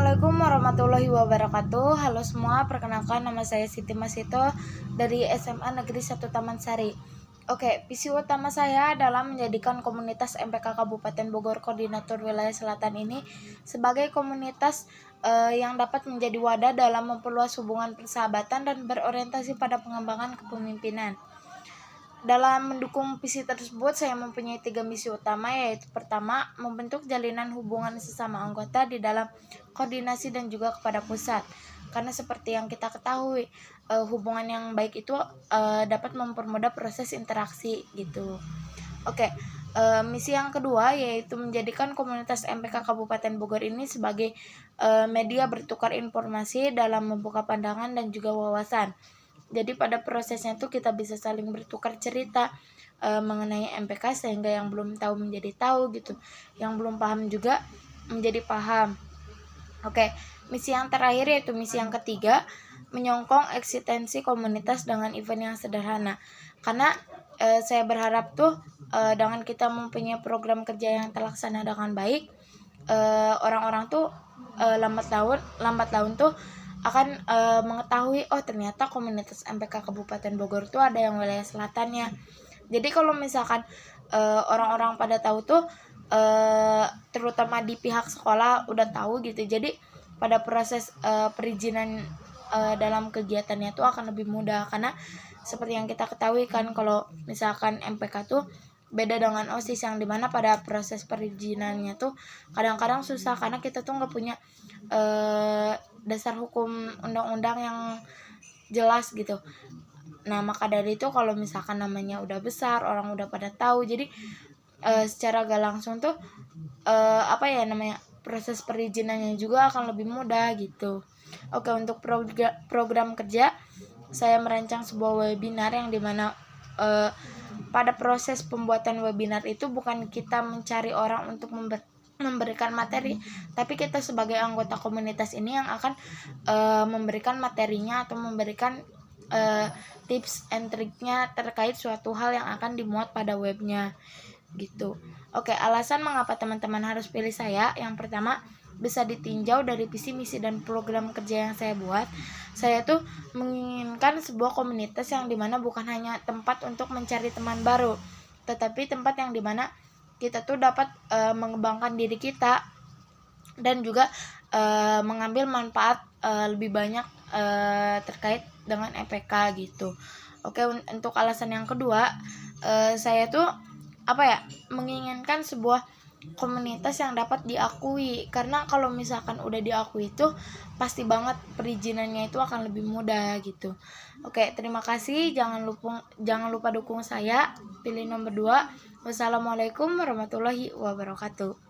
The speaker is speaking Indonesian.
Assalamualaikum warahmatullahi wabarakatuh. Halo semua, perkenalkan nama saya Siti Masito dari SMA Negeri 1 Taman Sari. Visi utama saya adalah menjadikan komunitas MPK Kabupaten Bogor Koordinator Wilayah Selatan ini sebagai komunitas yang dapat menjadi wadah dalam memperluas hubungan persahabatan dan berorientasi pada pengembangan kepemimpinan. Dalam mendukung visi tersebut, saya mempunyai 3 misi utama, yaitu pertama, membentuk jalinan hubungan sesama anggota di dalam koordinasi dan juga kepada pusat. Karena seperti yang kita ketahui, hubungan yang baik itu dapat mempermudah proses interaksi gitu. Misi yang kedua yaitu menjadikan komunitas MPK Kabupaten Bogor ini sebagai media bertukar informasi dalam membuka pandangan dan juga wawasan. Jadi pada prosesnya itu kita bisa saling bertukar cerita mengenai MPK, sehingga yang belum tahu menjadi tahu gitu, yang belum paham juga menjadi paham. Misi yang terakhir yaitu misi yang ketiga, menyongkong eksistensi komunitas dengan event yang sederhana. Karena saya berharap dengan kita mempunyai program kerja yang terlaksana dengan baik, orang-orang lambat laun akan mengetahui ternyata komunitas MPK Kabupaten Bogor ada yang wilayah selatannya. Jadi kalau misalkan orang-orang pada tahu terutama di pihak sekolah udah tahu gitu, jadi pada proses perizinan dalam kegiatannya akan lebih mudah. Karena seperti yang kita ketahui kan, kalau misalkan MPK beda dengan OSIS, yang dimana pada proses perizinannya kadang-kadang susah karena kita nggak punya dasar hukum undang-undang yang jelas gitu. Nah, maka dari itu kalau misalkan namanya udah besar, orang udah pada tahu, jadi secara gak langsung proses perizinannya juga akan lebih mudah gitu. Untuk program kerja, saya merancang sebuah webinar yang dimana pada proses pembuatan webinar itu bukan kita mencari orang untuk memberikan materi, tapi kita sebagai anggota komunitas ini yang akan memberikan materinya atau memberikan tips and triknya terkait suatu hal yang akan dimuat pada webnya gitu. Alasan mengapa teman-teman harus pilih saya, yang pertama, bisa ditinjau dari visi misi dan program kerja yang saya buat. Saya menginginkan sebuah komunitas yang dimana bukan hanya tempat untuk mencari teman baru, tetapi tempat yang dimana kita dapat mengembangkan diri kita dan juga mengambil manfaat lebih banyak terkait dengan MPK gitu. Untuk alasan yang kedua, saya menginginkan sebuah komunitas yang dapat diakui, karena kalau misalkan udah diakui pasti banget perizinannya akan lebih mudah gitu. Terima kasih, jangan lupa dukung saya, pilih nomor 2. Wassalamualaikum warahmatullahi wabarakatuh.